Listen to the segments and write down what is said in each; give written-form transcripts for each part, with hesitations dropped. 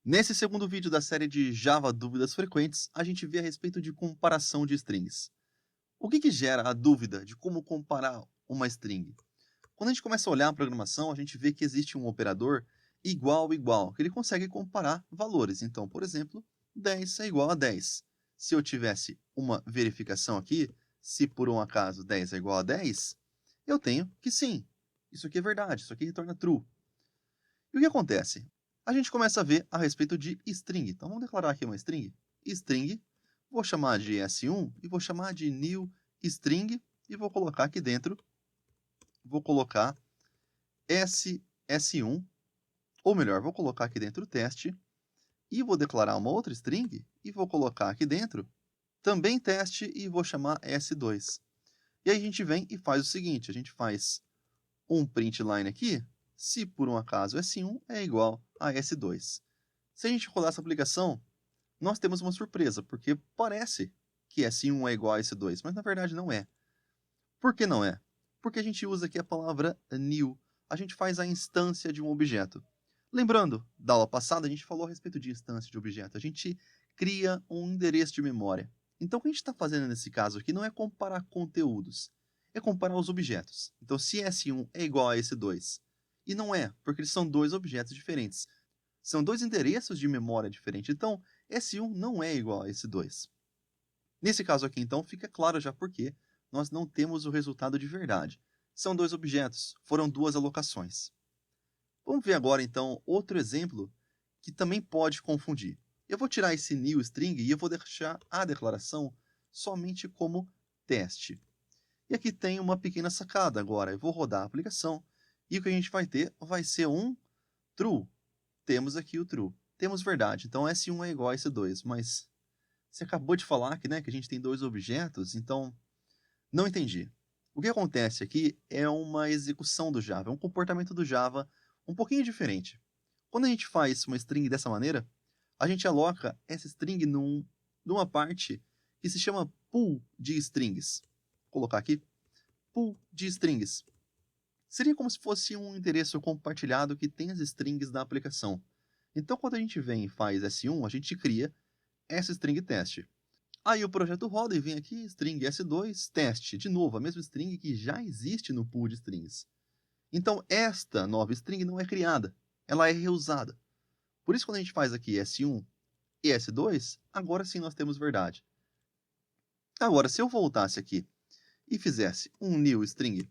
Nesse segundo vídeo da série de Java Dúvidas Frequentes, a gente vê a respeito de comparação de strings. O que gera a dúvida de como comparar uma string? Quando a gente começa a olhar a programação, a gente vê que existe um operador igual, que ele consegue comparar valores. Então, por exemplo, 10 é igual a 10. Se eu tivesse uma verificação aqui, se por um acaso 10 é igual a 10, eu tenho que sim, isso aqui é verdade, isso aqui retorna true. E o que acontece? A gente começa a ver a respeito de string. Então vamos declarar aqui uma string. String, vou chamar de S1 e vou chamar de new string e vou colocar aqui dentro, vou colocar S1, ou melhor, vou colocar aqui dentro o teste e vou declarar uma outra string e vou colocar aqui dentro também teste e vou chamar S2. E aí a gente vem e faz o seguinte, a gente faz um print line aqui, se por um acaso S1 é igual a S2. Se a gente rodar essa aplicação, nós temos uma surpresa, porque parece que S1 é igual a S2, mas na verdade não é. Por que não é? Porque a gente usa aqui a palavra new. A gente faz a instância de um objeto. Lembrando, da aula passada a gente falou a respeito de instância de objeto. A gente cria um endereço de memória. Então o que a gente está fazendo nesse caso aqui não é comparar conteúdos, é comparar os objetos. Então se S1 é igual a S2, e não é, porque eles são dois objetos diferentes. São dois endereços de memória diferentes. Então S1 não é igual a S2. Nesse caso aqui, então, fica claro já por que nós não temos o resultado de verdade. São dois objetos, foram duas alocações. Vamos ver agora, então, outro exemplo que também pode confundir. Eu vou tirar esse new string e eu vou deixar a declaração somente como teste. E aqui tem uma pequena sacada agora. Eu vou rodar a aplicação e o que a gente vai ter vai ser um true. Temos aqui o true. Temos verdade. Então, S1 é igual a S2, mas você acabou de falar que, que a gente tem dois objetos, então não entendi. O que acontece aqui é uma execução do Java, é um comportamento do Java um pouquinho diferente. Quando a gente faz uma string dessa maneira, a gente aloca essa string numa parte que se chama pool de strings. Vou colocar aqui, pool de strings. Seria como se fosse um endereço compartilhado que tem as strings da aplicação. Então, quando a gente vem e faz S1, a gente cria essa string teste. Aí o projeto roda e vem aqui string S2 teste, de novo, a mesma string que já existe no pool de strings. Então esta nova string não é criada, ela é reusada. Por isso quando a gente faz aqui S1 e S2, agora sim nós temos verdade. Agora, se eu voltasse aqui e fizesse um new string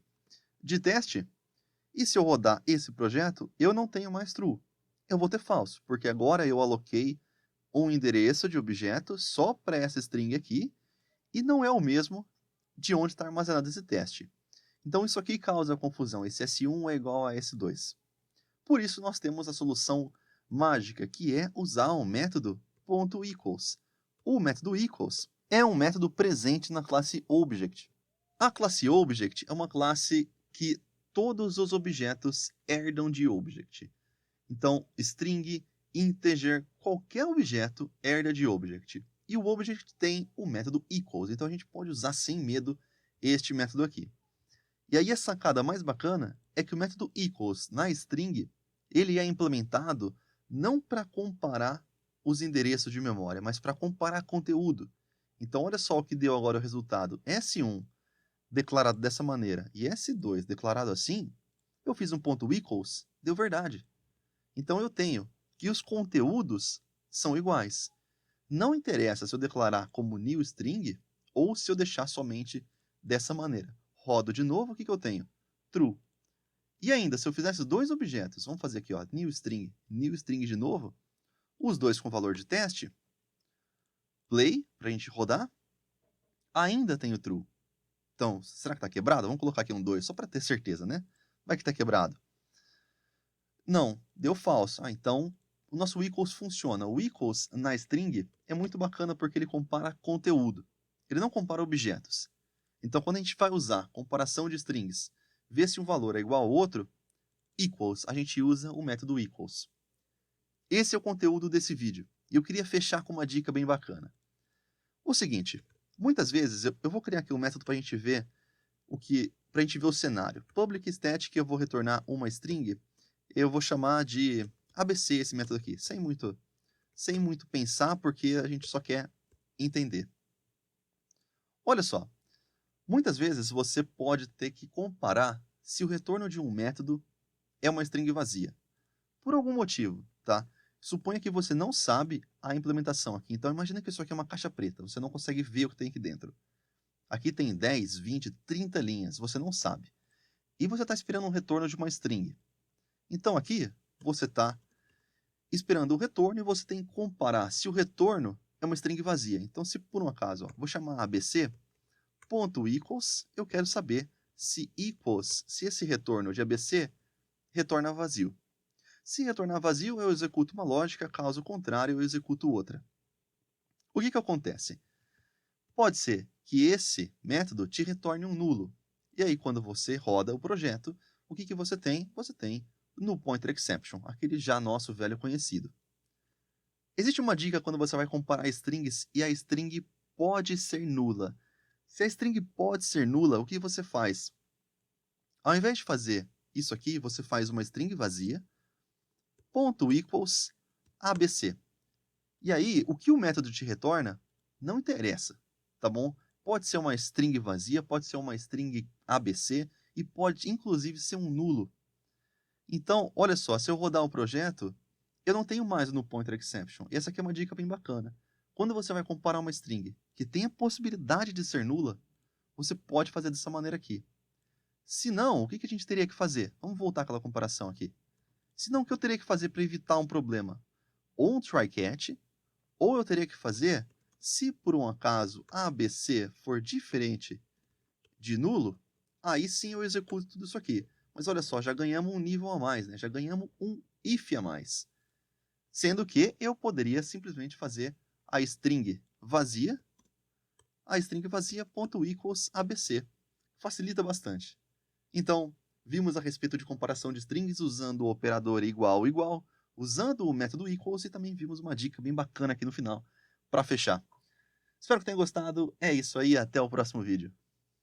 de teste, e se eu rodar esse projeto, eu não tenho mais true. Eu vou ter falso, porque agora eu aloquei um endereço de objeto só para essa string aqui, e não é o mesmo de onde está armazenado esse teste. Então isso aqui causa confusão, esse S1 é igual a S2. Por isso nós temos a solução mágica, que é usar o método .equals. O método equals é um método presente na classe Object. A classe Object é uma classe que todos os objetos herdam de Object. Então, string, integer, qualquer objeto herda de Object. E o Object tem o método equals, então a gente pode usar sem medo este método aqui. E aí a sacada mais bacana é que o método equals na string, ele é implementado não para comparar os endereços de memória, mas para comparar conteúdo. Então olha só o que deu agora o resultado. S1 declarado dessa maneira e S2 declarado assim, eu fiz um ponto equals, deu verdade. Então eu tenho que os conteúdos são iguais. Não interessa se eu declarar como new string ou se eu deixar somente dessa maneira. Rodo de novo, o que eu tenho? True. E ainda, se eu fizesse dois objetos, vamos fazer aqui, ó, new string de novo, os dois com valor de teste, play, para a gente rodar, ainda tenho true. Então, será que está quebrado? Vamos colocar aqui um 2, só para ter certeza, né? Vai que está quebrado. Não, deu falso. Então, o nosso equals funciona. O equals na string é muito bacana porque ele compara conteúdo. Ele não compara objetos. Então, quando a gente vai usar comparação de strings, ver se um valor é igual ao outro, equals, a gente usa o método equals. Esse é o conteúdo desse vídeo. E eu queria fechar com uma dica bem bacana. O seguinte, muitas vezes eu vou criar aqui um método para a gente ver para a gente ver o cenário. Public static, eu vou chamar de ABC esse método aqui, sem muito sem muito pensar, porque a gente só quer entender. Olha só, muitas vezes você pode ter que comparar se o retorno de um método é uma string vazia. Por algum motivo, tá? Suponha que você não sabe a implementação aqui. Então, imagina que isso aqui é uma caixa preta. Você não consegue ver o que tem aqui dentro. Aqui tem 10, 20, 30 linhas. Você não sabe. E você está esperando um retorno de uma string. Então, aqui, você está esperando o retorno e você tem que comparar se o retorno é uma string vazia. Então, se por um acaso, vou chamar abc, ponto equals, eu quero saber se equals, se esse retorno de abc retorna vazio. Se retornar vazio, eu executo uma lógica, caso contrário, eu executo outra. O que acontece? Pode ser que esse método te retorne um nulo. E aí, quando você roda o projeto, o que você tem? Você tem null pointer exception, aquele já nosso velho conhecido. Existe uma dica quando você vai comparar strings e a string pode ser nula. Se a string pode ser nula, o que você faz? Ao invés de fazer isso aqui, você faz uma string vazia, ponto equals abc. E aí, o que o método te retorna não interessa, tá bom? Pode ser uma string vazia, pode ser uma string abc e pode inclusive ser um nulo. Então, olha só, se eu rodar o projeto, eu não tenho mais o null pointer exception. E essa aqui é uma dica bem bacana. Quando você vai comparar uma string que tem a possibilidade de ser nula, você pode fazer dessa maneira aqui. Se não, o que a gente teria que fazer? Vamos voltar àquela comparação aqui. Se não, o que eu teria que fazer para evitar um problema? Ou um try-catch, ou eu teria que fazer, se por um acaso a ABC for diferente de nulo, aí sim eu executo tudo isso aqui. Mas olha só, já ganhamos um nível a mais, né? Já ganhamos um if a mais. Sendo que eu poderia simplesmente fazer a string vazia ponto equals abc. Facilita bastante. Então, vimos a respeito de comparação de strings usando o operador igual, usando o método equals e também vimos uma dica bem bacana aqui no final para fechar. Espero que tenham gostado. É isso aí, até o próximo vídeo.